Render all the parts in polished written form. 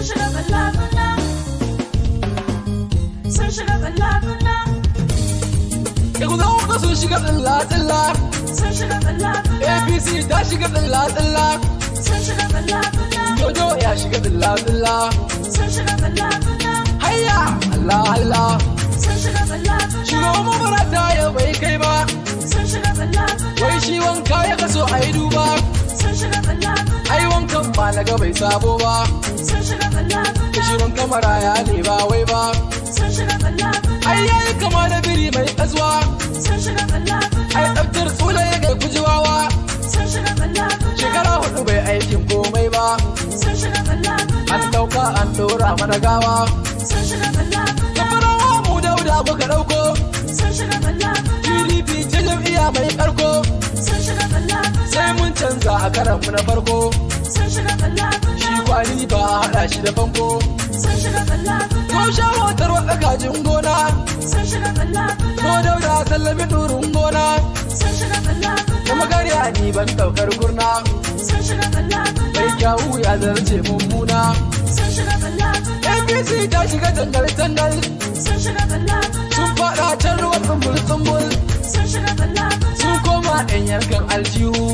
shiga balla-balla, sun shiga balla-balla. Ya ku zama ka sun shiga tsilla-tsilla, sun shiga balla-balla, APC ta shiga tsilla-tsilla, sun shiga balla-balla, Jojo ya shiga tsilla-tsilla. sun shiga balla-balla, Hayya Allah Allah, sun shiga balla-balla, shugaban mabarata ya bai kai ba, sun shiga balla-balla, wai shi wanka ya kaso a yi duba, sun shiga balla-balla, ai wankan ba na ga bai sabo ba, sun shiga balla-balla, kishirin kamara ya ne ba wai ba, sun shiga balla-balla, ai yayi kama da biri mai kasuwa, sun shiga balla-balla, ai tsaftar tsula ya kai kujiwawa, sun shiga balla-balla, shekara 4 bai aikin komai ba, sun shiga balla-balla, an dauka an dora mana gawa, sun shiga balla-balla, kafarawa mu dauda muka dauko, sun shiga balla-balla, PDP ce jam'iyya mai karko, sun shiga balla-balla, sai mun canza a karanmu na farko, sun shiga balla-balla, shi kwali ba a haɗa shi da fanko, sun shiga balla-balla, ko shawatar wadda kajin gona, sun shiga balla-balla, ko dauda tallafi durin gona, sun shiga balla-balla, da magariya ni ban daukar gurna, sun shiga balla-balla, mai kyawu ya zarce mummuna, sun shiga balla-balla, APC ta shiga tangal-tangal, sun shiga balla-balla, sun faɗa can ruwan tsumbul-tsumbul, sun shiga balla-balla, sun koma ɗan yankan aljihu,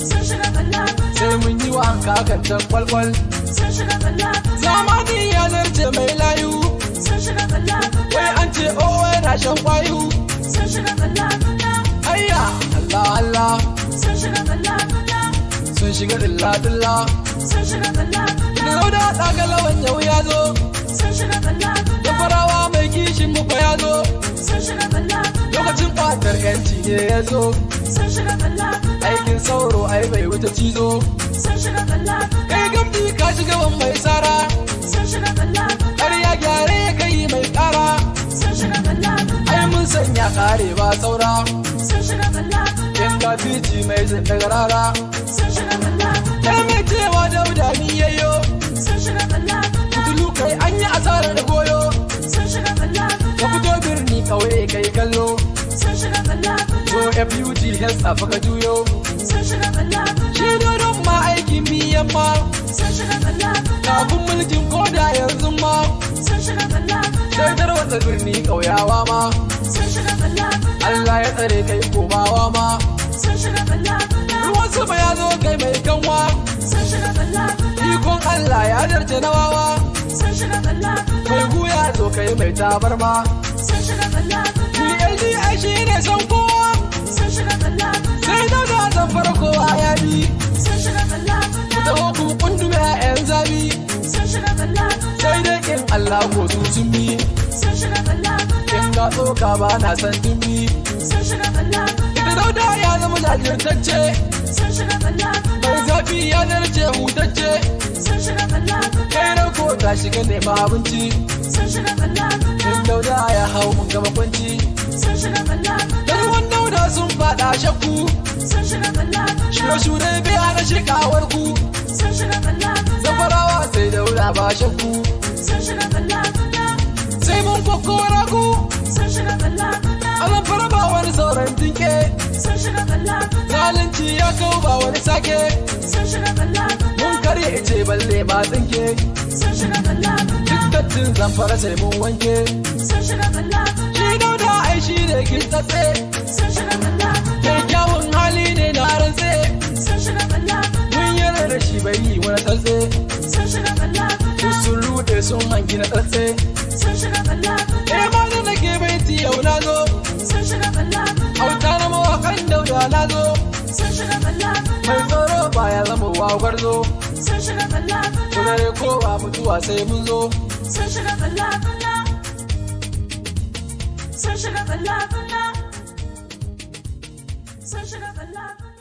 sun shiga balla-balla, sai mun yi wa kakan can kwalkwal, sun shiga balla-balla, zamani ya zarce mai layu, sun shiga balla-balla, wai an ce owa yana shan kwayu, sun shiga balla-balla, hayya Allah Allah, sun shiga balla-balla, sun shiga dilla-dilla, sun shiga balla-balla, da zau da ɗaga lawan yau ya zo, sun shiga balla-balla, da farawa mai kishin mu fa ya zo, sun shiga balla-balla, lokacin ƙwatar yanci ne ya zo, sun shiga balla-balla, aikin sauro ai bai wuce cizo, sun shiga balla-balla, kai gamdi ka shiga ban mai tsara, sun shiga balla-balla, ƙarya gyare ya kai mai ƙara, sun shiga balla-balla, ai mun sanya ƙare ba saura, sun shiga balla-balla, yan kafici mai zin daga rara, sun shiga balla-balla, ya mai cewa dauda ni yayyo, sun shiga balla-balla, kutulu kai an yi asarar goyo, sun shiga balla-balla, ka fito birni ƙauye kai kallo, sun shiga balla-balla, ko FUG health a faka juyo, sun shiga balla-balla, shi dodon ma aikin biyan ma, sun shiga balla-balla, kafin mulkin koda yanzu ma, sun shiga balla-balla, sai tarwatsa birni ƙauyawa ma, sun shiga balla-balla, Allah ya tsare kai komawa ma, sun shiga balla-balla, ruwan sama ya zo kai mai kanwa, sun shiga balla-balla, ikon Allah ya darce na wawa, sun shiga balla-balla, mai guya zo kai mai tabarma, sun shiga balla-balla, PLD ai shi ne son kowa, sun shiga balla-balla, sai dauda zan farko a yabi, sun shiga balla-balla, ku taho ku kundume a yan zabi, sun shiga balla-balla, sai dai in Allah ko su sun bi, sun shiga balla-balla, in ga tsoka ba na san tumbi, sun shiga balla-balla, ita dauda ya zama jajirtacce, sun shiga balla-balla, mai zafi ya zarce hutacce, sun shiga balla-balla, kai rauko ta shiga nema abinci, sun shiga balla-balla, in dauda ya hau mun gama kwanci, sun shiga balla-balla, da ruwan dauda sun fada shakku, sun shiga balla-balla, shure-shure bai hana shirkawar ku, sun shiga balla-balla, zafarawa sai dauda ba shakku, sun shiga balla-balla, sai mun kokora ku, sun shiga balla-balla, a zamfara ba wani sauran tinke, sun shiga balla-balla, zalunci ya kau ba wani sake, sun shiga balla-balla, mun karye ice balle ba tsinke, sun shiga balla-balla, duk dattin zamfara sai mun wanke, sun shiga balla-balla, shi dauda ai shi ne kintatse, sun shiga balla-balla, mai kyawun hali ne na rantse, sun shiga balla-balla, mun yarda da shi bai yi wani tsatse, sun shiga balla-balla, duk sun rude sun hangi na tsatse, sun shiga balla-balla, ma da nake baiti yau na zo, sun shiga balla-balla, auta na mawakan dauda na zo, sun shiga balla-balla, mai tsoro ba ya zama wagwar zo, sun shiga balla-balla, tunare kowa mutuwa sai mun zo, sun shiga balla-balla, sun shiga balla-balla, sun shiga balla-balla.